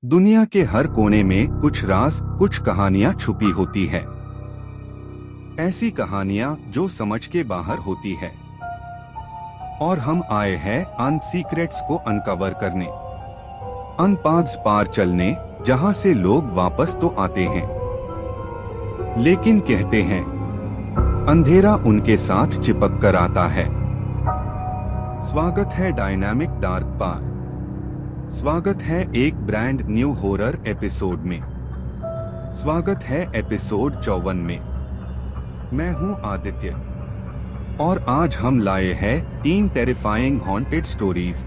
दुनिया के हर कोने में कुछ राज, कुछ कहानियां छुपी होती है। ऐसी कहानियां जो समझ के बाहर होती है। और हम आए हैं अन सीक्रेट्स को अनकवर करने, अन पाथ्स पार चलने, जहां से लोग वापस तो आते हैं, लेकिन कहते हैं अंधेरा उनके साथ चिपक कर आता है। स्वागत है डायनामिक डार्क पार। स्वागत है एक ब्रांड न्यू हॉरर एपिसोड में। स्वागत है एपिसोड 54 में। मैं हूं आदित्य और आज हम लाए हैं 3 टेरिफाइंग हॉन्टेड स्टोरीज,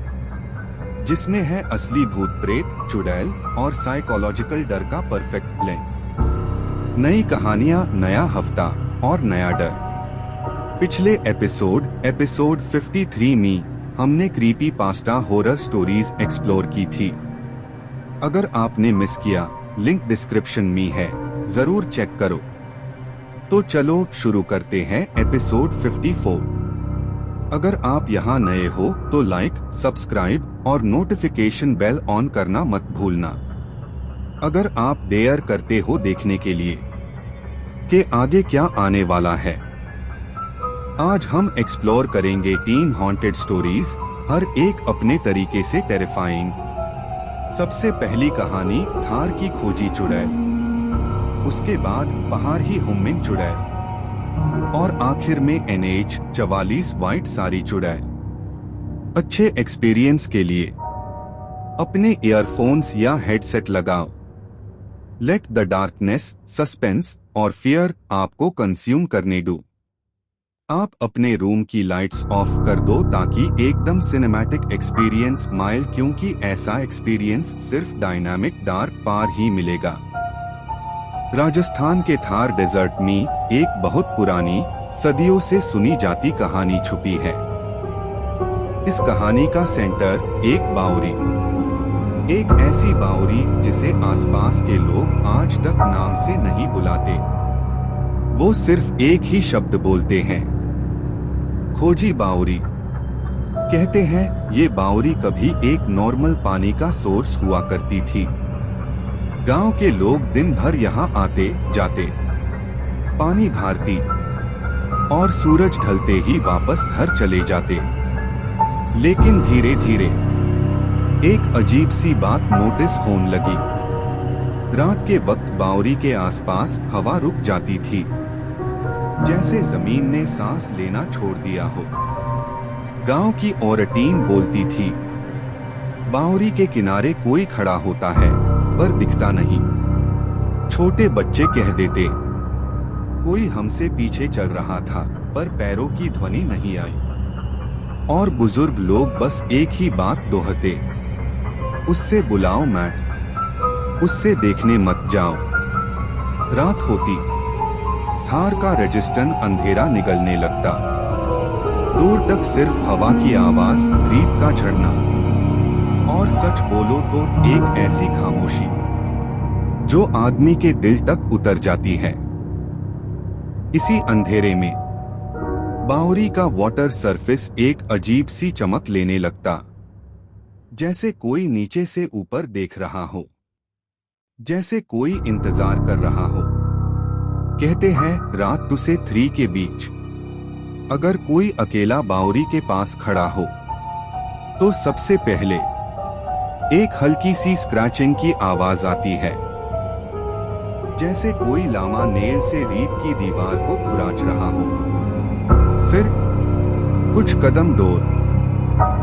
जिसमें है असली भूत प्रेत, चुड़ैल और साइकोलॉजिकल डर का परफेक्ट ब्लेंड। नई कहानियां, नया हफ्ता और नया डर। पिछले एपिसोड 53 में हमने creepy pasta horror stories explore की थी। अगर आपने मिस किया, लिंक डिस्क्रिप्शन में है, जरूर चेक करो। तो चलो शुरू करते हैं एपिसोड 54। अगर आप यहाँ नए हो तो लाइक, सब्सक्राइब और नोटिफिकेशन बेल ऑन करना मत भूलना। अगर आप डेयर करते हो देखने के लिए कि आगे क्या आने वाला है। आज हम एक्सप्लोर करेंगे 3 हॉन्टेड स्टोरीज, हर एक अपने तरीके से टेरिफाइंग। सबसे पहली कहानी थार की खोजी चुड़ैल, उसके बाद पहाड़ ही हुम्मिंग चुड़ैल और आखिर में NH 44 व्हाइट सारी चुड़ैल। अच्छे एक्सपीरियंस के लिए अपने ईयरफोन्स या हेडसेट लगाओ। लेट द डार्कनेस, सस्पेंस और फियर आपको कंज्यूम करने दो। आप अपने रूम की लाइट्स ऑफ कर दो ताकि एकदम सिनेमैटिक एक्सपीरियंस माइल, क्योंकि ऐसा एक्सपीरियंस सिर्फ डायनामिक डार्क पार ही मिलेगा। राजस्थान के थार डेजर्ट में एक बहुत पुरानी, सदियों से सुनी जाती कहानी छुपी है। इस कहानी का सेंटर एक बावरी, एक ऐसी बावरी जिसे आसपास के लोग आज तक नाम से नहीं बुलाते। वो सिर्फ एक ही शब्द बोलते हैं, खोजी बावरी। कहते हैं ये बावरी कभी एक नॉर्मल पानी का सोर्स हुआ करती थी। गांव के लोग दिन भर यहाँ आते जाते, पानी भरती और सूरज ढलते ही वापस घर चले जाते। लेकिन धीरे धीरे एक अजीब सी बात नोटिस होने लगी। रात के वक्त बावरी के आसपास हवा रुक जाती थी, जैसे जमीन ने सांस लेना छोड़ दिया हो। गांव की औरतें बोलती थी, बावरी के किनारे कोई खड़ा होता है पर दिखता नहीं। छोटे बच्चे कह देते, कोई हमसे पीछे चल रहा था पर पैरों की ध्वनि नहीं आई। और बुजुर्ग लोग बस एक ही बात दोहते, उससे बुलाओ मत, उससे देखने मत जाओ। रात होती, थार का रेजिस्टेंस अंधेरा निकलने लगता। दूर तक सिर्फ हवा की आवाज, रेत का झड़ना और सच बोलो तो एक ऐसी खामोशी जो आदमी के दिल तक उतर जाती है। इसी अंधेरे में बावरी का वाटर सरफेस एक अजीब सी चमक लेने लगता, जैसे कोई नीचे से ऊपर देख रहा हो, जैसे कोई इंतजार कर रहा हो। कहते हैं रात 2 से 3 के बीच अगर कोई अकेला बावरी के पास खड़ा हो तो सबसे पहले एक हल्की सी स्क्रैचिंग की आवाज आती है, जैसे कोई लामा नेल से रेत की दीवार को खुराच रहा हो। फिर कुछ कदम दूर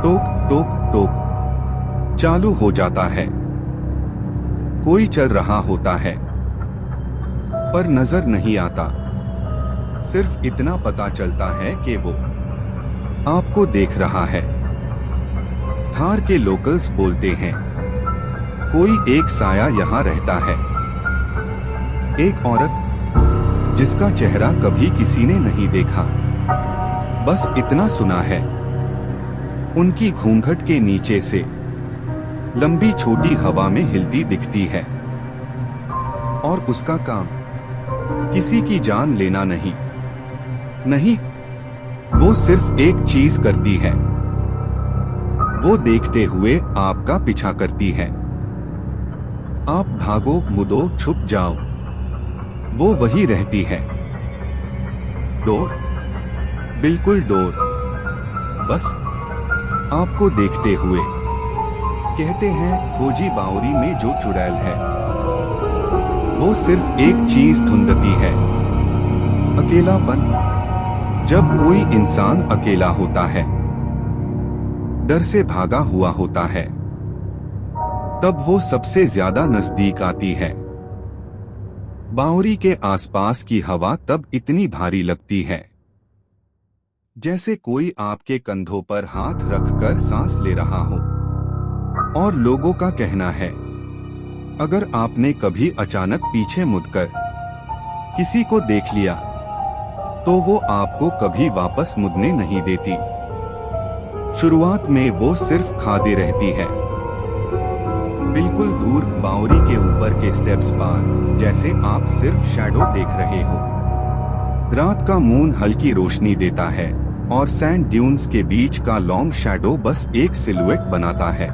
टोक टोक टोक चालू हो जाता है। कोई चल रहा होता है पर नजर नहीं आता। सिर्फ इतना पता चलता है कि वो आपको देख रहा है। थार के लोकल्स बोलते हैं, कोई एक साया यहाँ रहता है। एक औरत जिसका चेहरा कभी किसी ने नहीं देखा, बस इतना सुना है। उनकी घूंघट के नीचे से लंबी छोटी हवा में हिलती दिखती है और उसका काम किसी की जान लेना नहीं, वो सिर्फ एक चीज करती है, वो देखते हुए आपका पीछा करती है। आप भागो, मुदो, छुप जाओ, वो वही रहती है। डोर, बिल्कुल डोर, बस आपको देखते हुए। कहते हैं खोजी बावरी में जो चुड़ैल है, वो सिर्फ एक चीज ढूंढती है, अकेलापन। जब कोई इंसान अकेला होता है, डर से भागा हुआ होता है, तब वो सबसे ज्यादा नजदीक आती है। बावरी के आसपास की हवा तब इतनी भारी लगती है जैसे कोई आपके कंधों पर हाथ रखकर सांस ले रहा हो। और लोगों का कहना है, अगर आपने कभी अचानक पीछे मुड़कर किसी को देख लिया, तो वो आपको कभी वापस मुड़ने नहीं देती। शुरुआत में वो सिर्फ खाते रहती है, बिल्कुल दूर बावरी के ऊपर के स्टेप्स पार, जैसे आप सिर्फ शैडो देख रहे हो। रात का मून हल्की रोशनी देता है और सैंड ड्यून्स के बीच का लॉन्ग शैडो बस एक सिलुएट बनाता है।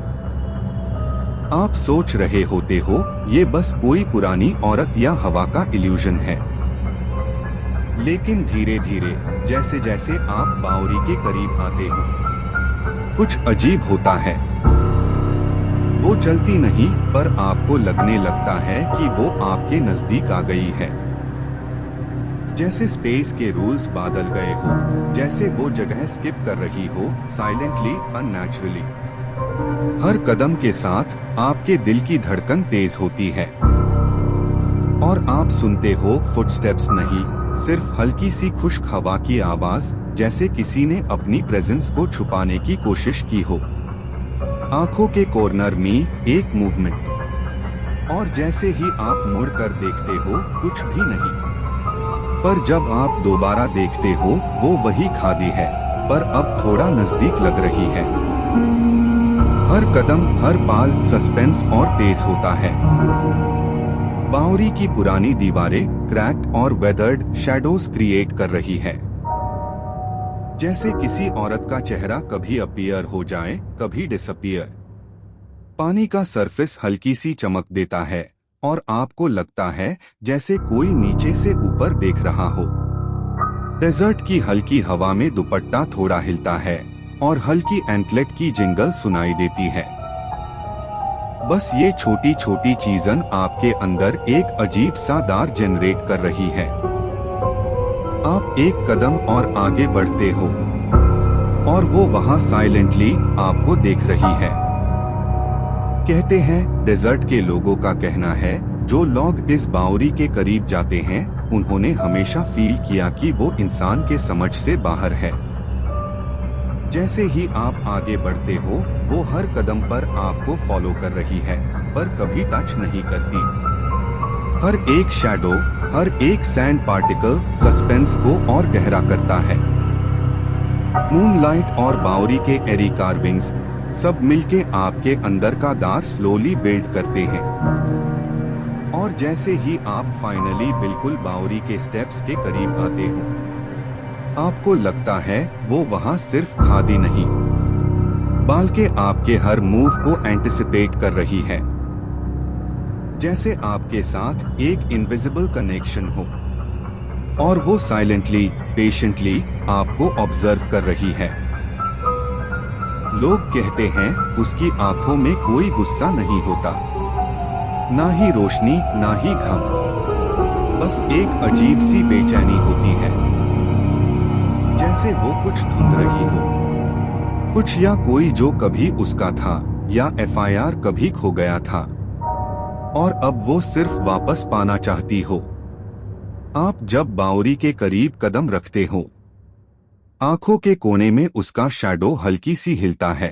आप सोच रहे होते हो ये बस कोई पुरानी औरत या हवा का इल्यूजन है। लेकिन धीरे धीरे जैसे जैसे आप बावरी के करीब आते हो, कुछ अजीब होता है। वो चलती नहीं, पर आपको लगने लगता है कि वो आपके नजदीक आ गई है। जैसे स्पेस के रूल्स बदल गए हो, जैसे वो जगह स्किप कर रही हो, साइलेंटली, अननेचुरली। हर कदम के साथ आपके दिल की धड़कन तेज होती है और आप सुनते हो फुटस्टेप्स नहीं, सिर्फ हल्की सी खुश्क हवा की आवाज, जैसे किसी ने अपनी प्रेजेंस को छुपाने की कोशिश की हो। आंखों के कॉर्नर में एक मूवमेंट, और जैसे ही आप मुड़कर देखते हो, कुछ भी नहीं। पर जब आप दोबारा देखते हो, वो वही खादी है, पर अब थोड़ा नजदीक लग रही है। हर कदम, हर पाल सस्पेंस और तेज होता है। बावरी की पुरानी दीवारें क्रैक्ड और वेदर्ड शैडोज क्रिएट कर रही है, जैसे किसी औरत का चेहरा कभी अपीयर हो जाए, कभी डिसअपीयर। पानी का सरफेस हल्की सी चमक देता है और आपको लगता है जैसे कोई नीचे से ऊपर देख रहा हो। डेजर्ट की हल्की हवा में दुपट्टा थोड़ा हिलता है और हल्की एंटलेट की जिंगल सुनाई देती है। बस ये छोटी छोटी चीजन आपके अंदर एक अजीब सा दार जनरेट कर रही है। आप एक कदम और आगे बढ़ते हो और वो वहां साइलेंटली आपको देख रही है। कहते हैं डेजर्ट के लोगों का कहना है, जो लोग इस बावरी के करीब जाते हैं, उन्होंने हमेशा फील किया कि वो इंसान के समझ से बाहर है। जैसे ही आप आगे बढ़ते हो, वो हर कदम पर आपको फॉलो कर रही है, पर कभी टच नहीं करती। हर एक शैडो, हर एक सैंड पार्टिकल सस्पेंस को और गहरा करता है। मूनलाइट और बावरी के एरी कार्विंग्स सब मिलके आपके अंदर का दार स्लोली बिल्ड करते हैं। और जैसे ही आप फाइनली बिल्कुल बावरी के स्टेप्स के करीब आते हो, आपको लगता है वो वहां सिर्फ खादी नहीं, बल्कि आपके हर मूव को एंटिसिपेट कर रही है, जैसे आपके साथ एक इनविजिबल कनेक्शन हो। और वो साइलेंटली, पेशेंटली आपको ऑब्जर्व कर रही है। लोग कहते हैं उसकी आंखों में कोई गुस्सा नहीं होता, ना ही रोशनी, ना ही घम, बस एक अजीब सी बेचैनी होती है, जैसे वो कुछ ढूंढ रही हो, कुछ या कोई जो कभी उसका था, या एफआईआर कभी खो गया था और अब वो सिर्फ वापस पाना चाहती हो। आप जब बावरी के करीब कदम रखते हो, आंखों के कोने में उसका शैडो हल्की सी हिलता है,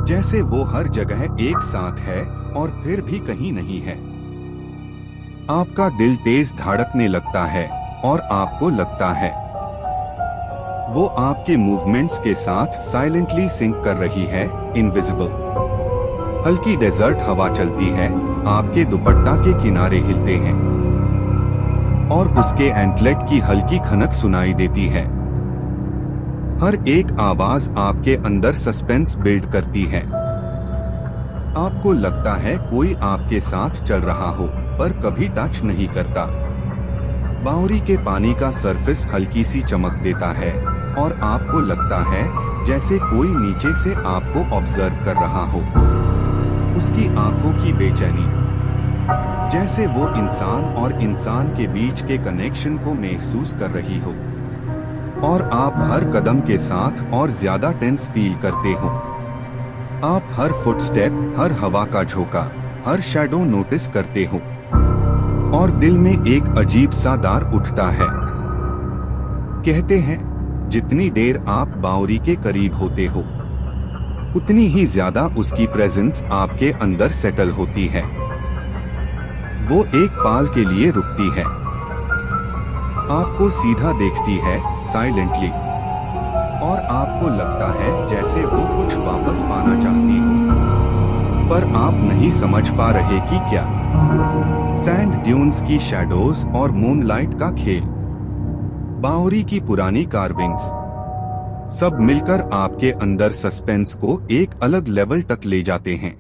जैसे वो हर जगह एक साथ है और फिर भी कहीं नहीं है। आपका दिल तेज धड़कने लगता है और आपको लगता है वो आपके मूवमेंट्स के साथ साइलेंटली सिंक कर रही है, इनविजिबल। हल्की डेजर्ट हवा चलती है, आपके दुपट्टा के किनारे हिलते हैं और उसके एंटलेट की हल्की खनक सुनाई देती है। हर एक आवाज आपके अंदर सस्पेंस बिल्ड करती है। आपको लगता है कोई आपके साथ चल रहा हो, पर कभी टच नहीं करता। बावरी के पानी का सरफेस हल्की सी चमक देता है और आपको लगता है जैसे कोई नीचे से आपको ऑब्जर्व कर रहा हो। उसकी आंखों की बेचैनी, जैसे वो इंसान और इंसान के बीच के कनेक्शन को महसूस कर रही हो, और आप हर कदम के साथ और ज्यादा टेंस फील करते हो। आप हर फुटस्टेप, हर हवा का झोंका, हर शैडो नोटिस करते हो, और दिल में एक अजीब सा दार उठता है। कहते हैं जितनी देर आप बावरी के करीब होते हो, उतनी ही ज्यादा उसकी प्रेजेंस आपके अंदर सेटल होती है। वो एक पाल के लिए रुकती है, आपको सीधा देखती है साइलेंटली, और आपको लगता है जैसे वो कुछ वापस पाना चाहती हो, पर आप नहीं समझ पा रहे कि क्या। सैंड ड्यून्स की शैडोज और मूनलाइट का खेल, बावरी की पुरानी कार्विंग्स, सब मिलकर आपके अंदर सस्पेंस को एक अलग लेवल तक ले जाते हैं।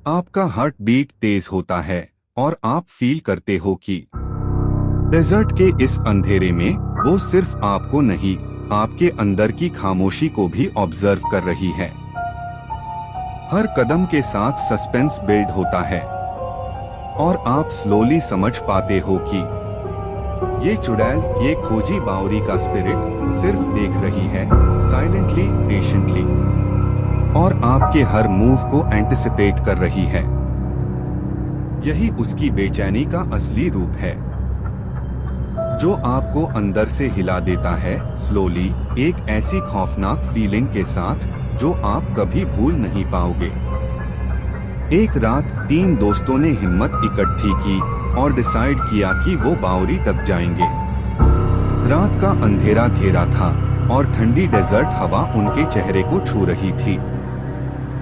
आपका हार्ट बीट तेज होता है और आप फील करते हो कि डेजर्ट के इस अंधेरे में वो सिर्फ आपको नहीं, आपके अंदर की खामोशी को भी ऑब्जर्व कर रही है। हर कदम के साथ सस्पेंस बिल्ड होता है, और आप स्लोली समझ पाते हो कि ये चुड़ैल, ये खोजी बावरी का स्पिरिट सिर्फ देख रही है, साइलेंटली, पेशेंटली, और आपके हर मूव को एंटिसिपेट कर रही है। यही उसकी बेचैनी का असली रूप है, जो आपको अंदर से हिला देता है स्लोली, एक ऐसी खौफनाक फीलिंग के साथ जो आप कभी भूल नहीं पाओगे। एक रात 3 दोस्तों ने हिम्मत इकट्ठी की और डिसाइड किया कि वो बावरी तक जाएंगे। रात का अंधेरा घेरा था और ठंडी डेजर्ट हवा उनके चेहरे को छू रही थी।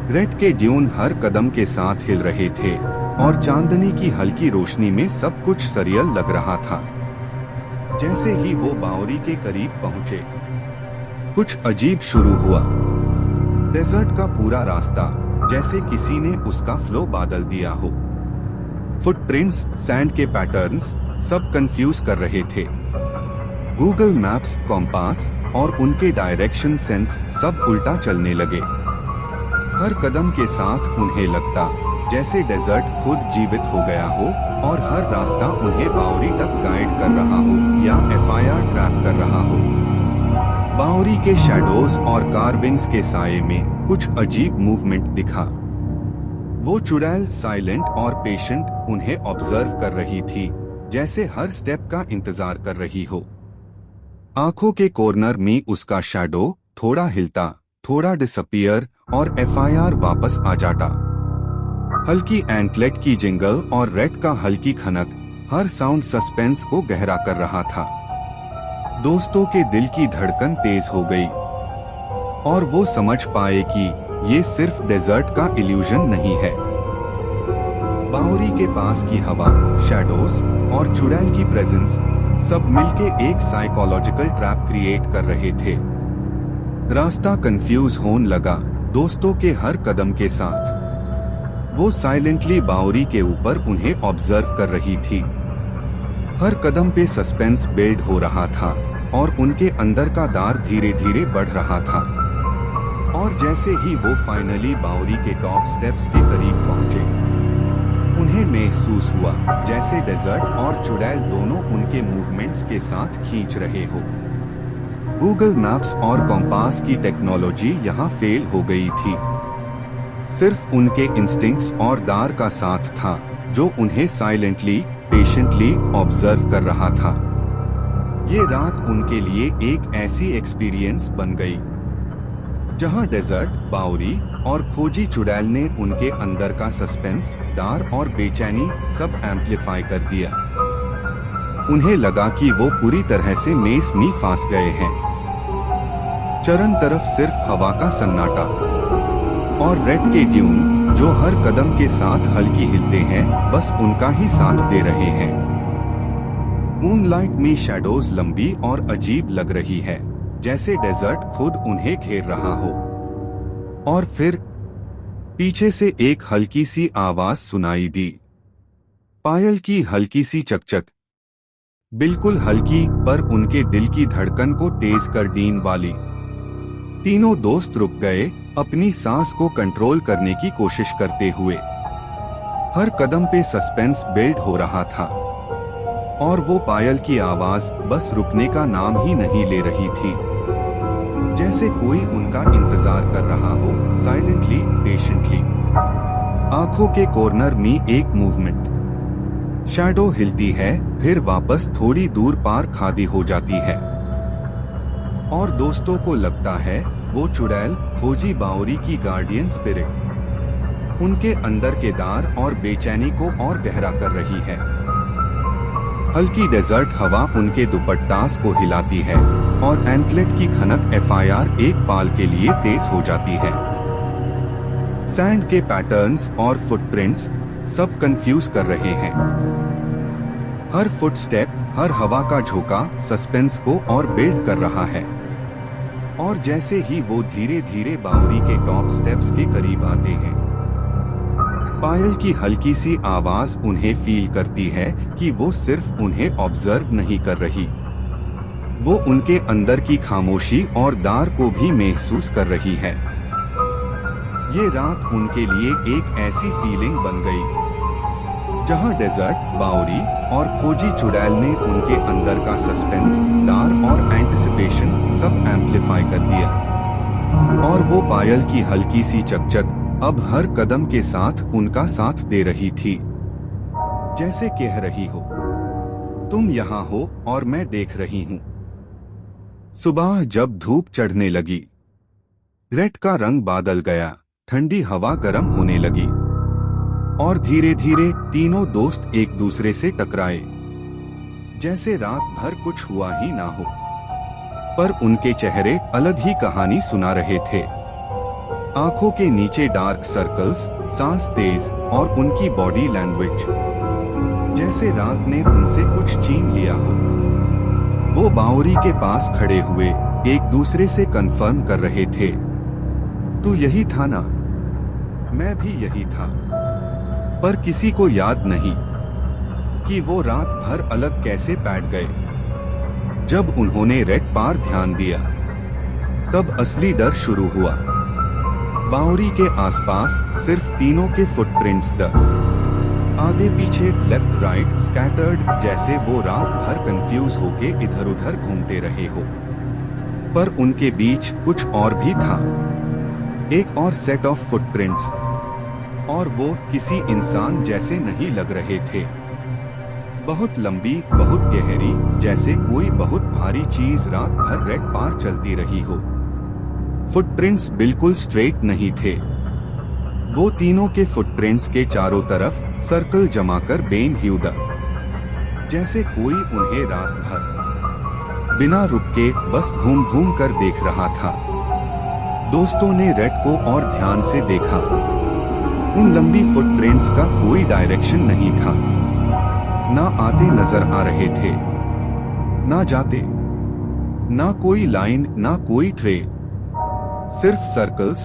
रेड के ड्यून हर कदम के साथ हिल रहे थे और चांदनी की हल्की रोशनी में सब कुछ सरियल लग रहा था। जैसे ही वो बावरी के करीब पहुंचे, कुछ अजीब शुरू हुआ। डेजर्ट का पूरा रास्ता जैसे किसी ने उसका फ्लो बादल दिया हो। फुटप्रिंट्स, सैंड के पैटर्न्स सब कंफ्यूज कर रहे थे। गूगल मैप्स, कॉम्पास और उनके डायरेक्शन सेंस सब उल्टा चलने लगे। हर कदम के साथ उन्हें लगता जैसे डेजर्ट खुद जीवित हो गया हो और हर रास्ता उन्हें बावरी तक गाइड कर रहा हो या एफआईआर ट्रैप कर रहा हो। बावरी के शैडोज और कार्विंग्स के साये में कुछ अजीब मूवमेंट दिखा। वो चुड़ैल साइलेंट और पेशेंट उन्हें ऑब्जर्व कर रही थी, जैसे हर स्टेप का इंतजार कर रही हो। आंखों के कॉर्नर में उसका शैडो थोड़ा हिलता, थोड़ा डिसअपियर, और एफआईआर वापस आ जाता। हल्की एंटलेट की जिंगल और रेड का हल्की खनक, हर साउंड सस्पेंस को गहरा कर रहा था। दोस्तों के दिल की धड़कन तेज हो गई, और वो समझ पाए कि ये सिर्फ डेजर्ट का इल्यूजन नहीं है। बावरी के पास की हवा, शैडोज और चुड़ैल की प्रेजेंस सब मिलके एक साइकोलॉजिकल ट्रैप क्रिएट कर रहे थे। रास्ता कंफ्यूज होने लगा दोस्तों के हर कदम के साथ। वो साइलेंटली बावरी के ऊपर उन्हें ऑब्जर्व कर रही थी। हर कदम पे सस्पेंस बिल्ड हो रहा था और उनके अंदर का दार धीरे धीरे बढ़ रहा था। और जैसे ही वो फाइनली बावरी के टॉप स्टेप्स के करीब पहुंचे, उन्हें महसूस हुआ जैसे डेजर्ट और चुड़ैल दोनों उनके मूवमेंट्स के साथ खींच रहे हो। गूगल मैप्स और कॉम्पास की टेक्नोलॉजी यहाँ फेल हो गई थी। सिर्फ उनके इंस्टिंक्ट्स और दार का साथ था जो उन्हें साइलेंटली, पेशेंटली ऑब्जर्व कर रहा था। ये रात उनके लिए एक ऐसी एक्सपीरियंस बन गई जहां डेजर्ट, बावरी और खोजी चुड़ैल ने उनके अंदर का सस्पेंस, दार और बेचैनी सब एम्पलीफाई कर दिया। उन्हें लगा कि वो पूरी तरह से मेस में फंस गए हैं। चरण तरफ सिर्फ हवा का सन्नाटा और रेड के ड्यून जो हर कदम के साथ हल्की हिलते हैं, बस उनका ही साथ दे रहे हैं। मूनलाइट में शैडोज लंबी और अजीब लग रही है, जैसे डेजर्ट खुद उन्हें घेर रहा हो। और फिर पीछे से एक हल्की सी आवाज सुनाई दी, पायल की हल्की सी चकचक, बिल्कुल हल्की पर उनके दिल की धड़कन को तेज कर देने वाली। तीनों दोस्त रुक गए, अपनी सांस को कंट्रोल करने की कोशिश करते हुए। हर कदम पे सस्पेंस बिल्ड हो रहा था और वो पायल की आवाज बस रुकने का नाम ही नहीं ले रही थी। जैसे कोई उनका इंतजार कर रहा हो, साइलेंटली, पेशेंटली। आंखों के कॉर्नर में एक मूवमेंट, शैडो हिलती है, फिर वापस थोड़ी दूर पार खादी हो जाती है और दोस्तों को लगता है वो चुड़ैल, खोजी बावरी की गार्डियन स्पिरिट उनके अंदर के दार और बेचैनी को और गहरा कर रही है। हल्की डेजर्ट हवा उनके दुपट्टास को हिलाती है और एंकलेट की खनक एफआईआर एक पाल के लिए तेज हो जाती है। सैंड के पैटर्न्स और फुटप्रिंट्स सब कंफ्यूज कर रहे हैं। हर फुटस्टेप, हर हवा का झोंका सस्पेंस को और बिल्ड कर रहा है। और जैसे ही वो धीरे धीरे बावरी के टॉप स्टेप्स के करीब आते हैं, पायल की हल्की सी आवाज उन्हें फील करती है कि वो सिर्फ उन्हें ऑब्जर्व नहीं कर रही, वो उनके अंदर की खामोशी और दार को भी महसूस कर रही है। ये रात उनके लिए एक ऐसी फीलिंग बन गई जहां डेजर्ट, बावरी और खोजी चुड़ैल ने उनके अंदर का सस्पेंस, दार और एंटिसिपेशन सब एम्प्लीफाई कर दिया। और वो पायल की हल्की सी चकचक अब हर कदम के साथ उनका साथ दे रही थी, जैसे कह रही हो, तुम यहाँ हो और मैं देख रही हूँ। सुबह जब धूप चढ़ने लगी, रेड का रंग बादल गया, ठंडी हवा गर्म होने लगी और धीरे धीरे तीनों दोस्त एक दूसरे से टकराए, जैसे रात भर कुछ हुआ ही ना हो। पर उनके चेहरे अलग ही कहानी सुना रहे थे। आंखों के नीचे डार्क सर्कल्स, सांस तेज और उनकी बॉडी लैंग्वेज जैसे रात ने उनसे कुछ छीन लिया हो। वो बावरी के पास खड़े हुए एक दूसरे से कंफर्म कर रहे थे, तू यही था ना? मैं भी यही था। पर किसी को याद नहीं कि वो रात भर अलग कैसे बैठ गए। जब उन्होंने रेड पार ध्यान दिया, तब असली डर शुरू हुआ। बावरी के आसपास सिर्फ तीनों के फुटप्रिंट्स, आगे पीछे, लेफ्ट राइट, स्कैटर्ड, जैसे वो रात भर कंफ्यूज होके इधर उधर घूमते रहे हो। पर उनके बीच कुछ और भी था, एक और सेट ऑफ फुटप्रिंट्स, और वो किसी इंसान जैसे नहीं लग रहे थे। बहुत लंबी, बहुत गहरी, जैसे कोई बहुत भारी चीज रात भर रेड पार चलती रही हो। फुटप्रिंट्स बिल्कुल स्ट्रेट नहीं थे। वो तीनों के फुटप्रिंट्स के चारों तरफ सर्कल जमाकर बेन ह्यूदा, जैसे कोई उन्हें रात भर बिना रुके बस घूम घूम कर देख रहा था। दोस्तों ने रेड को और ध्यान से देखा। उन लंबी फुटप्रिंट्स का कोई डायरेक्शन नहीं था, ना आते नजर आ रहे थे, ना जाते, ना कोई लाइन, ना कोई ट्रेल, सिर्फ सर्कल्स,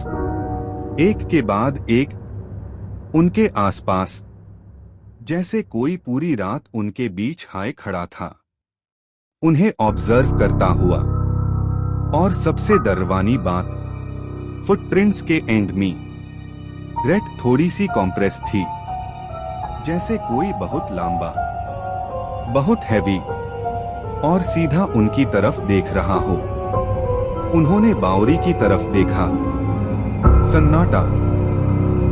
एक के बाद एक उनके आसपास, जैसे कोई पूरी रात उनके बीच हाय खड़ा था, उन्हें ऑब्जर्व करता हुआ। और सबसे डरवानी बात, फुटप्रिंट्स के एंड में रेड थोड़ी सी कॉम्प्रेस थी, जैसे कोई बहुत लंबा, बहुत हैवी और सीधा उनकी तरफ देख रहा हो। उन्होंने बावरी की तरफ देखा। सन्नाटा,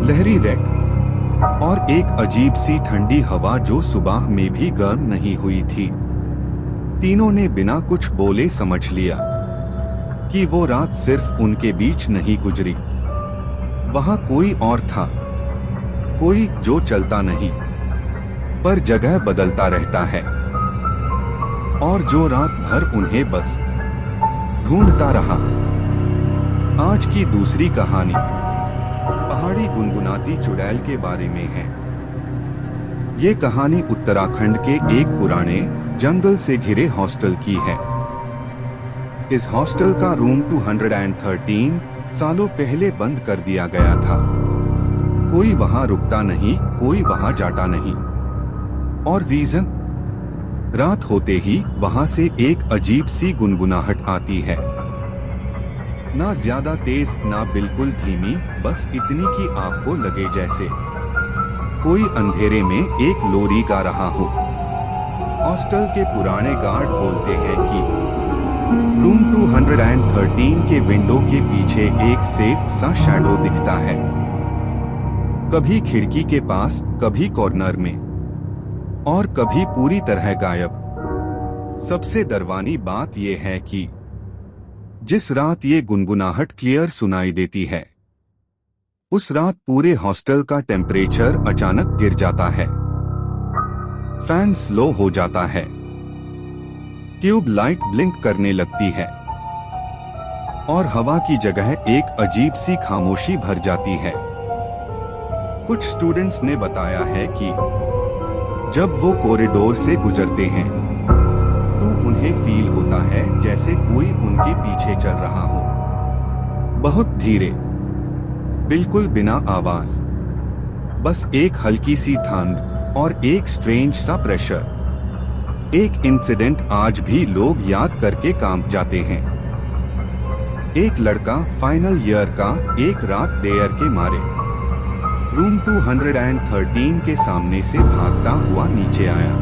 लहरी रेड और एक अजीब सी ठंडी हवा जो सुबह में भी गर्म नहीं हुई थी। तीनों ने बिना कुछ बोले समझ लिया कि वो रात सिर्फ उनके बीच नहीं गुजरी, वहां कोई और था, कोई जो चलता नहीं पर जगह बदलता रहता है, और जो रात भर उन्हें बस ढूंढता रहा। आज की दूसरी कहानी पहाड़ी गुनगुनाती चुड़ैल के बारे में है। ये कहानी उत्तराखंड के एक पुराने जंगल से घिरे हॉस्टल की है। इस हॉस्टल का रूम 213 सालों पहले बंद कर दिया गया था। कोई वहां रुकता नहीं, कोई वहां जाता नहीं। और रीजन? रात होते ही वहां से एक अजीब सी गुनगुनाहट आती है। ना ज्यादा तेज, ना बिल्कुल धीमी, बस इतनी कि आपको लगे जैसे कोई अंधेरे में एक लोरी गा रहा हो। हॉस्टल के पुराने गार्ड बोलते हैं कि रूम 213 के विंडो के पीछे एक सेफ सा शैडो दिखता है, कभी खिड़की के पास, कभी कॉर्नर में, और कभी पूरी तरह गायब। सबसे डरवानी बात यह है कि जिस रात ये गुनगुनाहट क्लियर सुनाई देती है, उस रात पूरे हॉस्टल का टेम्परेचर अचानक गिर जाता है, फैन स्लो हो जाता है, ट्यूब लाइट ब्लिंक करने लगती है, और हवा की जगह एक अजीब सी खामोशी भर जाती है। कुछ स्टूडेंट्स ने बताया है कि जब वो कॉरिडोर से गुजरते हैं तो उन्हें फील होता है जैसे कोई उनके पीछे चल रहा हो, बहुत धीरे, बिल्कुल बिना आवाज, बस एक हल्की सी ठंड और एक स्ट्रेंज सा प्रेशर। एक इंसिडेंट आज भी लोग याद करके कांप जाते हैं। एक लड़का फाइनल ईयर का एक रात डेयर के मारे रूम 213 के सामने से भागता हुआ नीचे आया।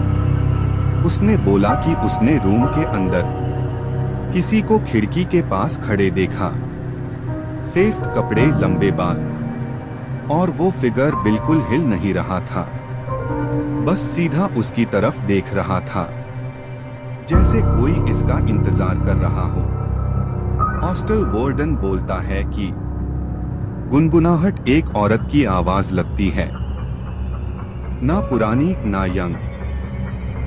उसने बोला कि उसने रूम के अंदर किसी को खिड़की के पास खड़े देखा, सेफ कपड़े, लंबे बाल, और वो फिगर बिल्कुल हिल नहीं रहा था, बस सीधा उसकी तरफ देख रहा था, जैसे कोई इसका इंतजार कर रहा हो। हॉस्टल वार्डन बोलता है कि गुनगुनाहट एक औरत की आवाज लगती है, ना पुरानी ना यंग,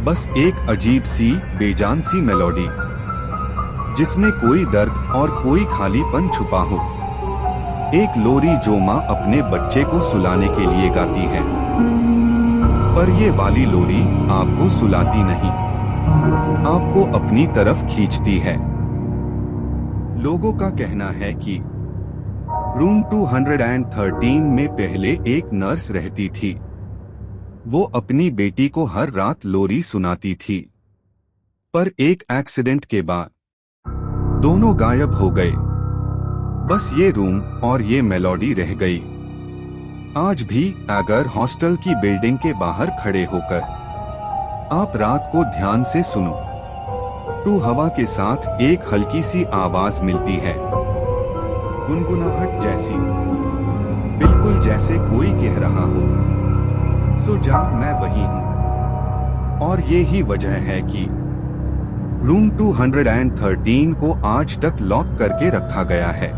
बस एक अजीब सी बेजान सी मेलोडी जिसमें कोई दर्द और कोई खालीपन छुपा हो। एक लोरी जो माँ अपने बच्चे को सुलाने के लिए गाती है, पर ये वाली लोरी आपको सुलाती नहीं, आपको अपनी तरफ खींचती है। लोगों का कहना है कि रूम 213 में पहले एक नर्स रहती थी। वो अपनी बेटी को हर रात लोरी सुनाती थी, पर एक एक्सीडेंट के बाद दोनों गायब हो गए। बस ये रूम और ये मेलोडी रह गई। आज भी अगर हॉस्टल की बिल्डिंग के बाहर खड़े होकर आप रात को ध्यान से सुनो तो हवा के साथ एक हल्की सी आवाज मिलती है, गुनगुनाहट जैसी, बिल्कुल जैसे कोई कह रहा हो, सो जा, मैं वही हूं। और ये ही वजह है कि रूम 213 को आज तक लॉक करके रखा गया है।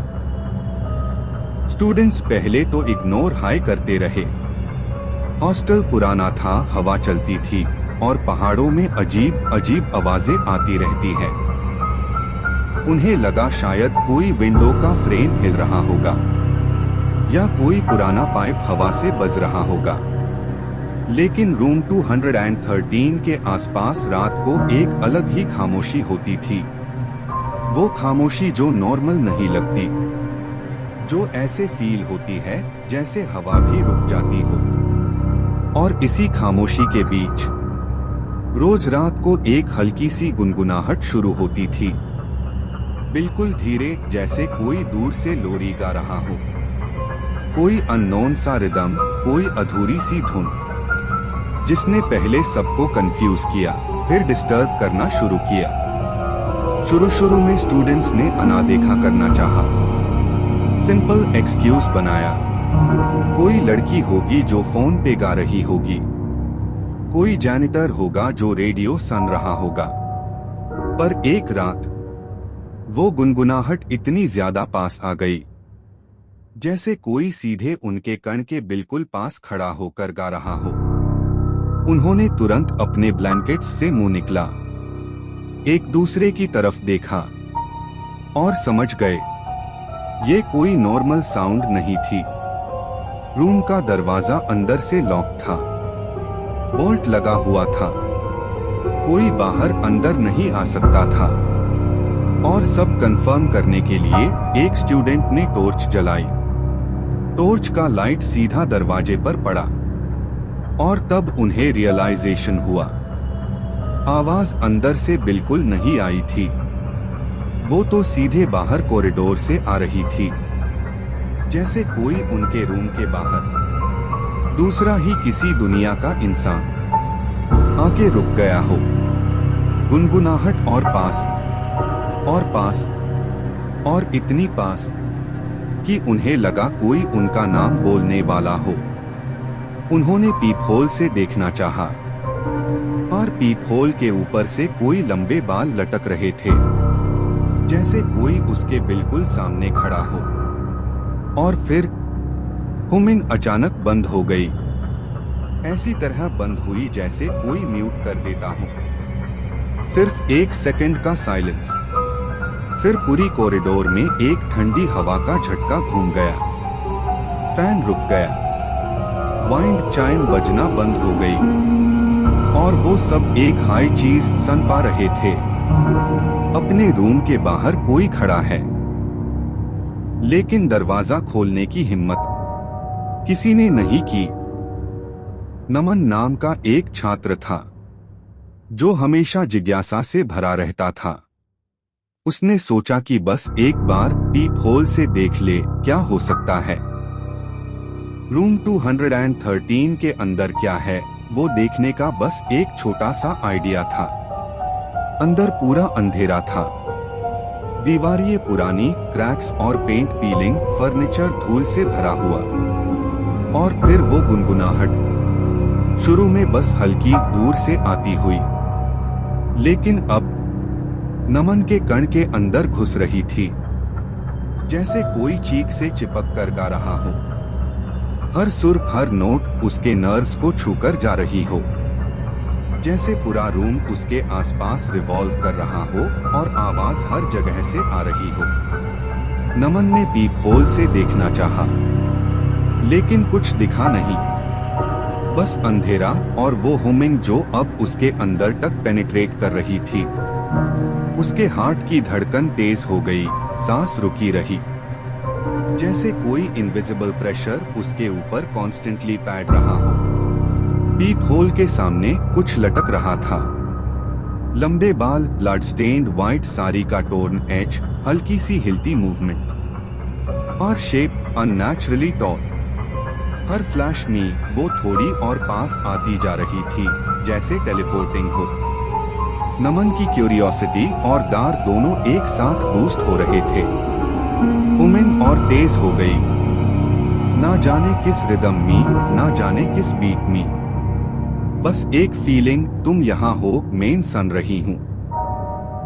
स्टूडेंट्स पहले तो इग्नोर हाई करते रहे। हॉस्टल पुराना था, हवा चलती थी और पहाड़ों में अजीब अजीब आवाजें आती रहती है। उन्हें लगा शायद कोई विंडो का फ्रेम हिल रहा होगा या कोई पुराना पाइप हवा से बज रहा होगा। लेकिन रूम 213 के आसपास रात को एक अलग ही खामोशी होती थी। वो खामोशी जो नॉर्मल नहीं लगती, जो ऐसे फील होती है जैसे हवा भी रुक जाती हो। और इसी खामोशी के बीच रोज रात को एक हल्की सी गुनगुनाहट शुरू होती थी, बिल्कुल धीरे, जैसे कोई दूर से लोरी गा रहा हो, कोई अननोन सा रिदम, कोई अधूरी सी धुन जिसने पहले सबको कंफ्यूज किया, फिर डिस्टर्ब करना शुरू किया। शुरू में स्टूडेंट्स ने अनदेखा करना चाहा, सिंपल एक्सक्यूज बनाया। कोई लड़की होगी जो फोन पे गा रही होगी, कोई जैनिटर होगा जो रेडियो सुन रहा होगा। पर एक रात वो गुनगुनाहट इतनी ज्यादा पास आ गई जैसे कोई सीधे उनके कण के बिल्कुल पास खड़ा होकर गा रहा हो। उन्होंने तुरंत अपने ब्लैंकेट्स से मुंह निकला, एक दूसरे की तरफ देखा और समझ गए ये कोई नॉर्मल साउंड नहीं थी। रूम का दरवाजा अंदर से लॉक था, बोल्ट लगा हुआ था, कोई बाहर अंदर नहीं आ सकता था। और सब कंफर्म करने के लिए एक स्टूडेंट ने टॉर्च जलाई। टॉर्च का लाइट सीधा दरवाजे पर पड़ा और तब उन्हें रियलाइजेशन हुआ। आवाज अंदर से बिल्कुल नहीं आई थी, वो तो सीधे बाहर कॉरिडोर से आ रही थी, जैसे कोई उनके रूम के बाहर दूसरा ही किसी दुनिया का इंसान आके रुक गया हो। गुनगुनाहट और पास और पास और इतनी पास कि उन्हें लगा कोई उनका नाम बोलने वाला हो। उन्होंने पीप होल से देखना चाहा, और पीप होल के ऊपर से कोई लंबे बाल लटक रहे थे, जैसे कोई उसके बिल्कुल सामने खड़ा हो। और फिर हुमिंग अचानक बंद हो गई, ऐसी तरह बंद हुई जैसे कोई म्यूट कर देता हो। सिर्फ 1 सेकंड का साइलेंस, फिर पूरी कॉरिडोर में एक ठंडी हवा का झटका घूम गया, फैन रुक गया, वाइंड चाइम बजना बंद हो गई, और वो सब एक हाई चीज सुन पा रहे थे। अपने रूम के बाहर कोई खड़ा है, लेकिन दरवाजा खोलने की हिम्मत किसी ने नहीं की। नमन नाम का एक छात्र था जो हमेशा जिज्ञासा से भरा रहता था। उसने सोचा कि बस एक बार पीप होल से देख ले क्या हो सकता है। रूम 213 के अंदर क्या है वो देखने का बस एक छोटा सा आइडिया था। अंदर पूरा अंधेरा था, दीवारें पुरानी, क्रैक्स और पेंट पीलिंग, फर्नीचर धूल से भरा हुआ। और फिर वो गुनगुनाहट शुरू में बस हल्की दूर से आती हुई, लेकिन अब नमन के कण के अंदर घुस रही थी, जैसे कोई चीख से चिपक कर गा रहा हो। हर सुर, हर नोट उसके नर्व्स को छूकर जा रही हो, जैसे पूरा रूम उसके आसपास रिवॉल्व कर रहा हो और आवाज हर जगह से आ रही हो। नमन ने पीप होल से देखना चाहा, लेकिन कुछ दिखा नहीं, बस अंधेरा और वो हुमिंग जो अब उसके अंदर तक पेनिट्रेट कर रही थी। उसके हार्ट की धड़कन तेज हो गई, सांस रुकी रही, जैसे कोई इनविजिबल प्रेशर उसके ऊपर कॉन्स्टेंटली पैड रहा हो। पीप होल के सामने कुछ लटक रहा था, लंबे बाल, ब्लड स्टेन्ड व्हाइट साड़ी का टोर्न एज, हल्की सी हिलती मूवमेंट, और शेप अननेचुरली टॉल। हर फ्लैश में वो थोड़ी और पास आती जा रही थी, जैसे टेलीपोर्टिंग हो। नमन की क्यूरियोसिटी और डर दोनों एक साथ बूस्ट हो रहे थे। हुमिंग और तेज हो गई, ना जाने किस रिदम में, ना जाने किस बीट में। बस एक फीलिंग, तुम यहाँ हो, मैं सुन रही हूँ।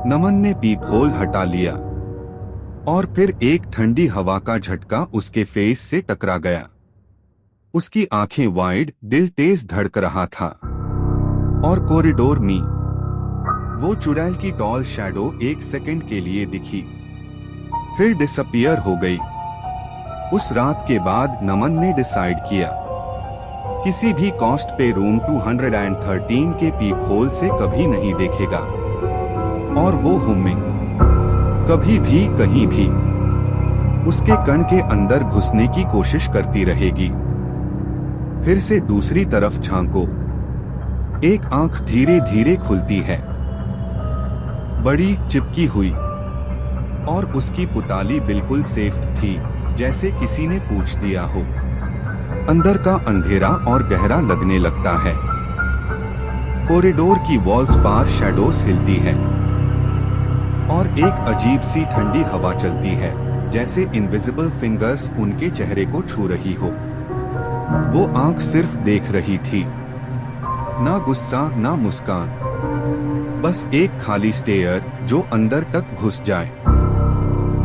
नमन ने पीप होल हटा लिया, और फिर एक ठंडी हवा का झटका उसके फेस से टकरा गया। उसकी आंखें वाइड, दिल तेज धड़क रहा था, और कॉरिडोर में वो चुड़ैल की टॉल शैडो 1 सेकंड के लिए दिखी, फिर डिसअपियर हो गई। उस रात के बाद नमन ने डिसाइड किया, किसी भी कॉस्ट पे रूम 213 के पीप होल से कभी नहीं देखेगा, और वो हुमिंग कभी भी कहीं भी उसके कण के अंदर घुसने की कोशिश करती रहेगी। फिर से दूसरी तरफ झांको, एक आंख धीरे धीरे खुलती है, बड़ी, चिपकी हुई, और उसकी पुताली बिल्कुल सेफ थी, जैसे किसी ने पूछ दिया हो। अंदर का अंधेरा और गहरा लगने लगता है। कॉरिडोर की वॉल्स पर शैडोज हिलती है, और एक अजीब सी ठंडी हवा चलती है, जैसे इनविजिबल फिंगर्स उनके चेहरे को छू रही हो। वो आंख सिर्फ देख रही थी, ना गुस्सा ना मुस्कान, बस एक खाली स्टेयर जो अंदर तक घुस जाए।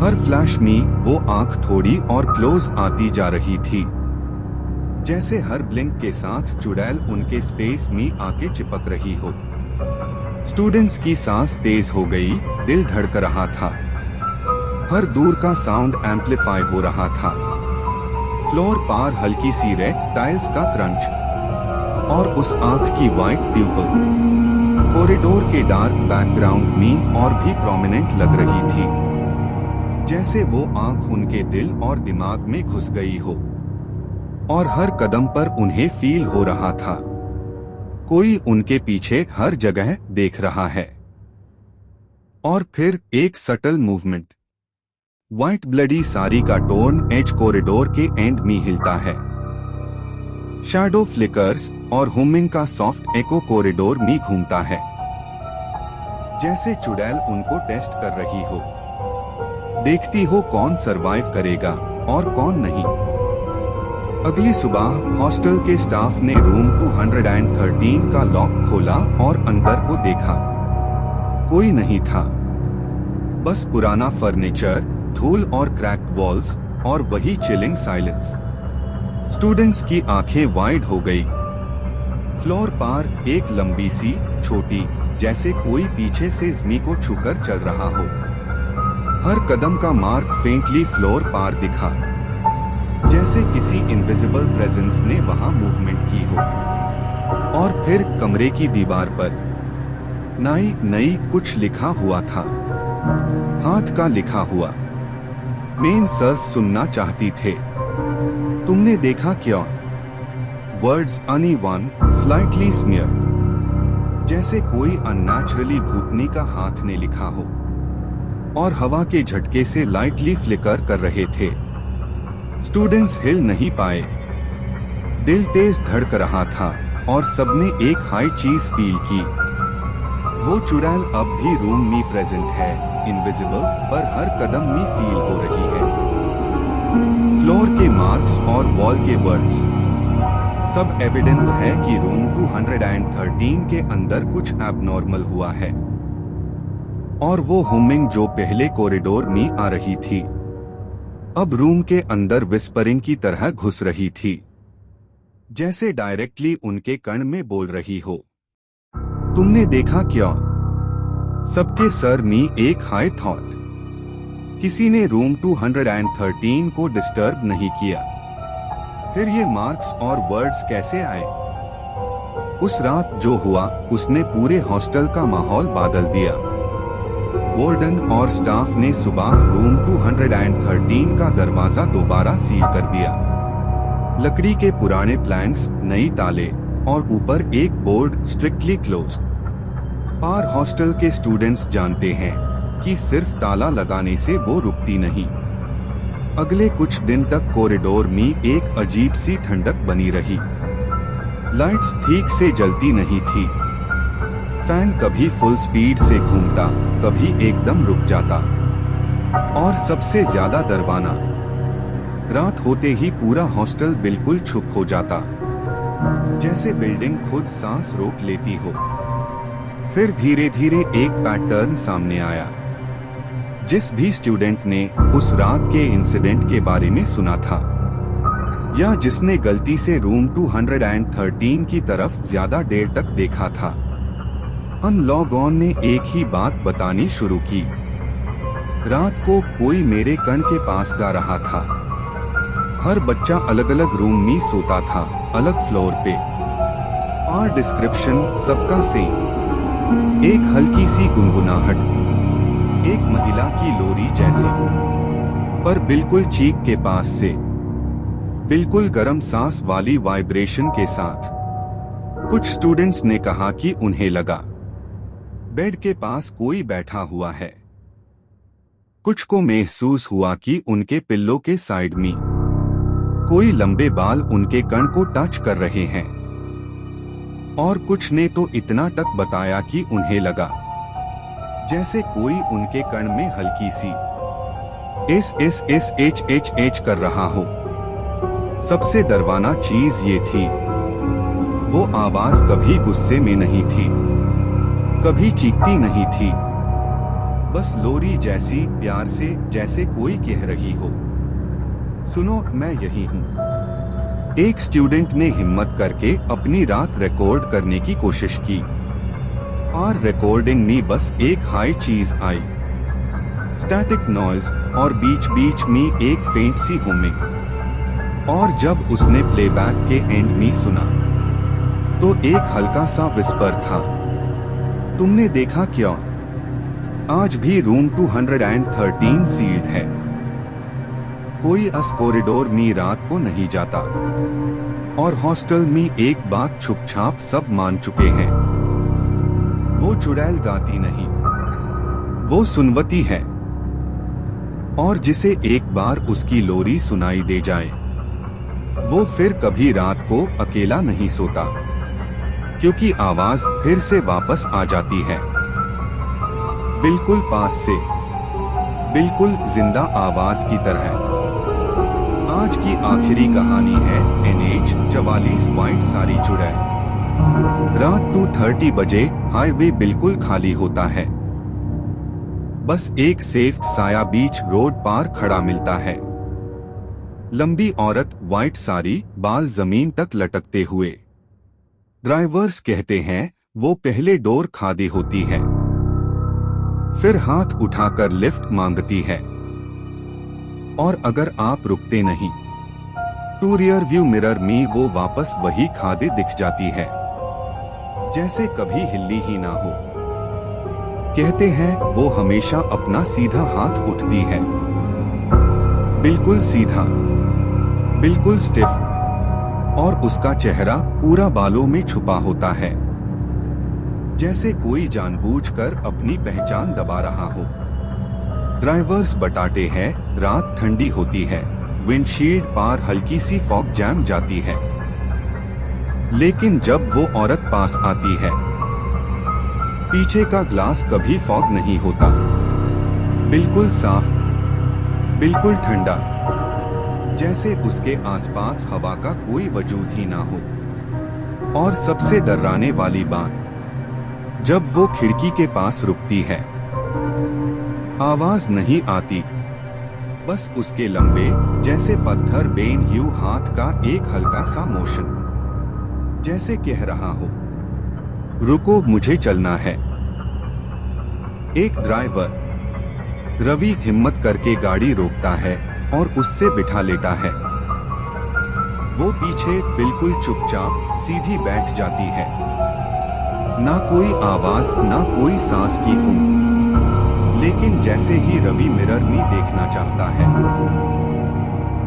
हर फ्लैश में वो आंख थोड़ी और क्लोज आती जा रही थी, जैसे हर ब्लिंक के साथ चुड़ैल उनके स्पेस में आके चिपक रही हो। स्टूडेंट्स की सांस तेज हो गई, दिल धड़क रहा था, हर दूर का साउंड एम्पलीफाई हो रहा था। फ्लोर पर हल्की सी रेड टाइल्स का क्रंच, और उस आंख की वाइट प्यूपल कॉरिडोर के डार्क बैकग्राउंड में और भी प्रोमिनेंट लग रही थी, जैसे वो आंख उनके दिल और दिमाग में घुस गई हो। और हर कदम पर उन्हें फील हो रहा था कोई उनके पीछे हर जगह देख रहा है। और फिर एक subtle movement, white bloody sari का टोर्न एज कॉरिडोर के एंड में हिलता है। शैडो फ्लिकर्स और हुमिंग का सॉफ्ट एको कॉरिडोर में घूमता है, जैसे चुड़ैल उनको टेस्ट कर रही हो, देखती हो कौन सरवाइव करेगा और कौन नहीं। अगली सुबह हॉस्टल के स्टाफ ने रूम 213 का लॉक खोला और अंदर को देखा। कोई नहीं था, बस पुराना फर्नीचर, धूल और क्रैक्ड वॉल्स और वही चिलिंग साइलेंस। स्टूडेंट्स की आंखें वाइड हो गई। फ्लोर पर एक लंबी सी छोटी, जैसे कोई पीछे से ज़मी को छूकर चल रहा हो। हर कदम का मार्क फेंटली फ्लोर पर दिखा, जैसे किसी इनविजिबल प्रेजेंस ने वहां मूवमेंट की हो। और फिर कमरे की दीवार पर नई कुछ लिखा हुआ था, हाथ का लिखा हुआ। मेन सर्फ सुनना चाहती थे। तुमने देखा क्या? वर्ड्स अनइवन, स्लाइटली स्मियर, जैसे कोई अननेचुरली भूतनी का हाथ ने लिखा हो, और हवा के झटके से लाइटली फ्लिकर कर रहे थे। स्टूडेंट्स हिल नहीं पाए। दिल तेज धड़क रहा था और सबने एक हाई चीज फील की। वो चुड़ैल अब भी रूम में प्रेजेंट है, इनविजिबल, पर हर कदम में फील हो रही है। फ्लोर के मार्क्स और वॉल के वर्ड्स, सब एविडेंस है कि रूम 213 के अंदर कुछ एबनॉर्मल हुआ है। और वो हुमिंग जो पहले कॉरिडोर में आ रही थी, अब रूम के अंदर विस्परिंग की तरह घुस रही थी, जैसे डायरेक्टली उनके कान में बोल रही हो। तुमने देखा क्या? सबके सर में एक हाई थॉट। किसी ने रूम 213 को डिस्टर्ब नहीं किया। फिर ये मार्क्स और वर्ड्स कैसे आए? उस रात जो हुआ उसने पूरे हॉस्टल का माहौल बदल दिया। वार्डन और स्टाफ ने सुबह रूम 213 का दरवाजा दोबारा सील कर दिया। लकड़ी के पुराने प्लैंक्स, नई ताले और ऊपर एक बोर्ड, स्ट्रिक्टली क्लोज्ड। और हॉस्टल के स्टूडेंट्स जानते हैं कि सिर्फ ताला लगाने से वो रुकती नहीं। अगले कुछ दिन तक कॉरिडोर में एक अजीब सी ठंडक बनी रही। लाइट्स ठीक से जलती नहीं थी। फैन कभी फुल स्पीड से घूमता, कभी एकदम रुक जाता। और सबसे ज्यादा डरावना, रात होते ही पूरा हॉस्टल बिल्कुल चुप हो जाता, जैसे बिल्डिंग खुद सांस रोक लेती हो। फिर धीरे धीरे एक पैटर्न सामने आया। जिस भी स्टूडेंट ने उस रात के इंसिडेंट के बारे में सुना था, या जिसने गलती से रूम 213 की तरफ ज्यादा देर तक देखा था, अनलॉगऑन ने एक ही बात बतानी शुरू की। रात को कोई मेरे कान के पास गा रहा था। हर बच्चा अलग अलग रूम में सोता था, अलग फ्लोर पे। और डिस्क्रिप्शन सबका सेम। एक हल्की सी गुनगुनाहट, एक महिला की लोरी जैसी, पर बिल्कुल चीक के पास से, बिल्कुल गर्म सांस वाली वाइब्रेशन के साथ। कुछ स्टूडेंट्स ने कहा कि उन्हें लगा बेड के पास कोई बैठा हुआ है। कुछ को महसूस हुआ कि उनके पिल्लो के साइड में कोई लंबे बाल उनके कान को टच कर रहे हैं। और कुछ ने तो इतना तक बताया कि उन्हें लगा जैसे कोई उनके कान में हल्की सी एच कर रहा हो। सबसे डरावना चीज ये थी, वो आवाज कभी गुस्से में नहीं थी, कभी चीखती नहीं थी, बस लोरी जैसी प्यार से, जैसे कोई कह रही हो, सुनो मैं यही हूँ। एक स्टूडेंट ने हिम्मत करके अपनी रात रिकॉर्ड करने की कोशिश की, और रिकॉर्डिंग में बस एक हाई चीज आई, स्टैटिक नॉइज, और बीच बीच में एक फेंट सी हुमिंग। और जब उसने प्लेबैक के एंड में सुना, तो एक हल्का सा विस्पर था, तुमने देखा क्या? आज भी रूम 213 सील्ड है। कोई इस कॉरिडोर में रात को नहीं जाता, और हॉस्टल में एक बात छुपछाप सब मान चुके हैं। वो चुड़ैल गाती नहीं, वो सुनवती है। और जिसे एक बार उसकी लोरी सुनाई दे जाए, वो फिर कभी रात को अकेला नहीं सोता, क्योंकि आवाज फिर से वापस आ जाती है, बिल्कुल पास से, बिल्कुल जिंदा आवाज की तरह। आज की आखिरी कहानी है NH-44 व्हाइट सारी चुड़ैल। रात 2:30 बजे हाईवे बिल्कुल खाली होता है। बस एक सेफ साया बीच रोड पार खड़ा मिलता है। लंबी औरत, व्हाइट साड़ी, बाल जमीन तक लटकते हुए। ड्राइवर्स कहते हैं वो पहले डोर खादी होती है, फिर हाथ उठाकर लिफ्ट मांगती है, और अगर आप रुकते नहीं तो रियर व्यू मिरर में वो वापस वही खादी दिख जाती है, जैसे कभी हिली ही ना हो। कहते हैं वो हमेशा अपना सीधा हाथ उठती है, बिल्कुल सीधा, बिल्कुल स्टिफ, और उसका चेहरा पूरा बालों में छुपा होता है, जैसे कोई जानबूझकर अपनी पहचान दबा रहा हो। ड्राइवर्स बताते हैं रात ठंडी होती है, विंडशील्ड पार हल्की सी फॉग जैम जाती है। लेकिन जब वो औरत पास आती है, पीछे का ग्लास कभी फॉग नहीं होता, बिल्कुल साफ, बिल्कुल ठंडा, जैसे उसके आसपास हवा का कोई वजूद ही ना हो। और सबसे डराने वाली बात, जब वो खिड़की के पास रुकती है, आवाज नहीं आती, बस उसके लंबे जैसे पत्थर बेन ह्यू हाथ का एक हल्का सा मोशन, जैसे कह रहा हो रुको मुझे चलना है। एक ड्राइवर रवि हिम्मत करके गाड़ी रोकता है और उससे बिठा लेता है। वो पीछे बिल्कुल चुपचाप सीधी बैठ जाती है, ना कोई आवाज, ना कोई सांस की फूंक। लेकिन जैसे ही रवि मिरर में देखना चाहता है,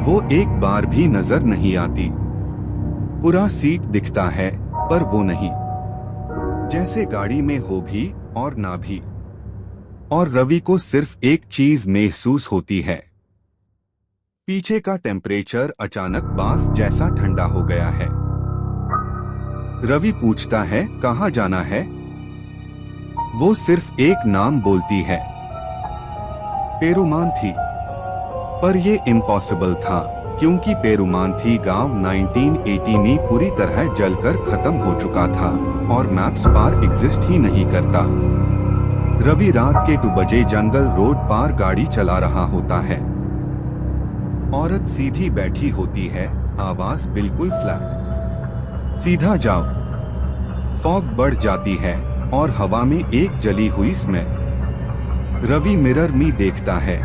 वो एक बार भी नजर नहीं आती। पूरा सीट दिखता है, पर वो नहीं, जैसे गाड़ी में हो भी और ना भी। और रवि को सिर्फ एक चीज महसूस होती है, पीछे का टेम्परेचर अचानक बर्फ जैसा ठंडा हो गया है। रवि पूछता है कहाँ जाना है। वो सिर्फ एक नाम बोलती है, पेरुमांथी। पर ये इम्पॉसिबल था, क्योंकि पेरुमांथी गांव 1980 में पूरी तरह जलकर खत्म हो चुका था और मैप्स पर एग्जिस्ट ही नहीं करता। रवि रात के 2 बजे जंगल रोड पार गाड़ी चला रहा होता है। औरत सीधी बैठी होती है, आवाज बिल्कुल फ्लैट, सीधा जाओ। फॉग बढ़ जाती है और हवा में एक जली हुई स्मेल। रवि मिरर में देखता है,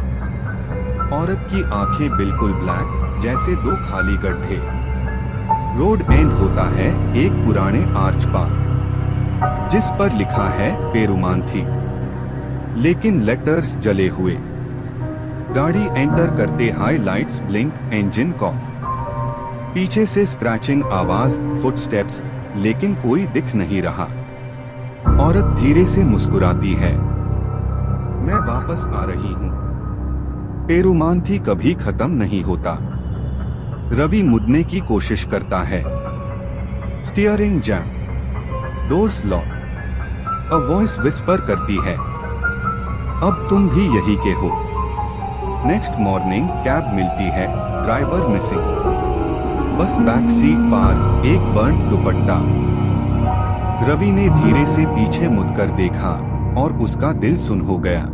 औरत की आंखें बिल्कुल ब्लैक, जैसे 2 खाली गड्ढे। रोड एंड होता है एक पुराने आर्च पर, जिस पर लिखा है पेरुमांथी, लेकिन लेटर्स जले हुए। गाड़ी एंटर करते हाई लाइट्स ब्लिंक, इंजन कॉफ, पीछे से स्क्रैचिंग आवाज, फुटस्टेप्स, लेकिन कोई दिख नहीं रहा। औरत धीरे से मुस्कुराती है, मैं वापस आ रही हूँ। पेरुमांथी कभी खत्म नहीं होता। रवि मुड़ने की कोशिश करता है, steering jam, doors lock. A voice whisper करती है, अब तुम भी यही के हो। नेक्स्ट मॉर्निंग कैब मिलती है, ड्राइवर मिसिंग, बस बैक सीट पर एक बर्न्ड दुपट्टा। रवि ने धीरे से पीछे मुड़कर देखा और उसका दिल सुन हो गया।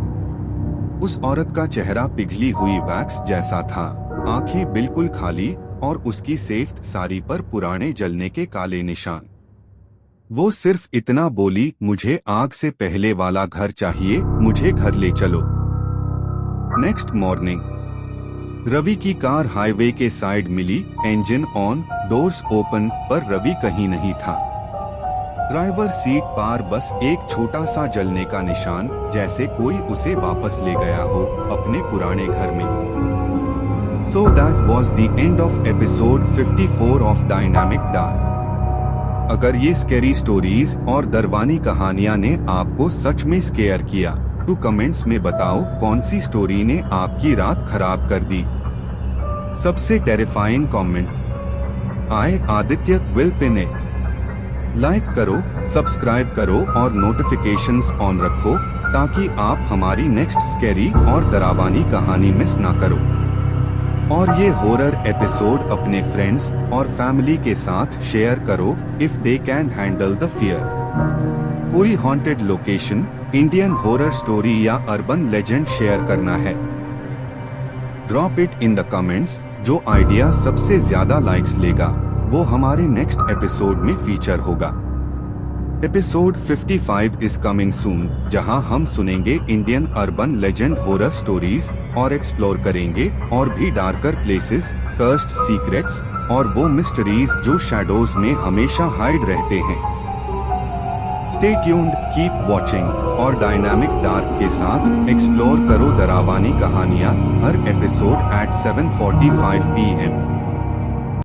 उस औरत का चेहरा पिघली हुई वैक्स जैसा था, आंखें बिल्कुल खाली, और उसकी सेफ्ट साड़ी पर पुराने जलने के काले निशान। वो सिर्फ इतना बोली, मुझे आग से पहले वाला घर चाहिए, मुझे घर ले चलो। नेक्स्ट मॉर्निंग रवि की कार हाईवे के साइड मिली, इंजन ऑन, डोर्स ओपन, पर रवि कहीं नहीं था। ड्राइवर सीट पर बस एक छोटा सा जलने का निशान, जैसे कोई उसे वापस ले गया हो अपने पुराने घर में। So that was the end of episode 54 of Dynamic Dark. अगर ये स्कैरी स्टोरीज और दरवानी कहानियां ने आपको सच में स्केयर किया तो कमेंट्स में बताओ कौन सी स्टोरी ने आपकी रात खराब कर दी। सबसे टेरिफाइंग कमेंट आए Aditya will pin it. Like करो, सब्सक्राइब करो और नोटिफिकेशंस ऑन रखो ताकि आप हमारी नेक्स्ट स्कैरी और डरावानी कहानी मिस ना करो। और ये हॉरर एपिसोड अपने फ्रेंड्स और फैमिली के साथ शेयर करो if they can handle the fear. कोई haunted location, Indian horror story या अर्बन लेजेंड शेयर करना है, drop it in the comments. जो आइडिया सबसे ज्यादा लाइक्स लेगा वो हमारे नेक्स्ट एपिसोड में फीचर होगा। एपिसोड 55 इज कमिंग सून, जहां हम सुनेंगे Indian urban legend horror stories और एक्सप्लोर करेंगे और भी डार्कर प्लेसेस, कर्स्ड सीक्रेट्स और वो मिस्टरीज जो शैडोज में हमेशा हाइड रहते हैं। स्टे ट्यून्ड, कीप वॉचिंग और डायनामिक डार्क के साथ एक्सप्लोर करो डरावानी कहानियां हर एपिसोड एट 7:45 PM।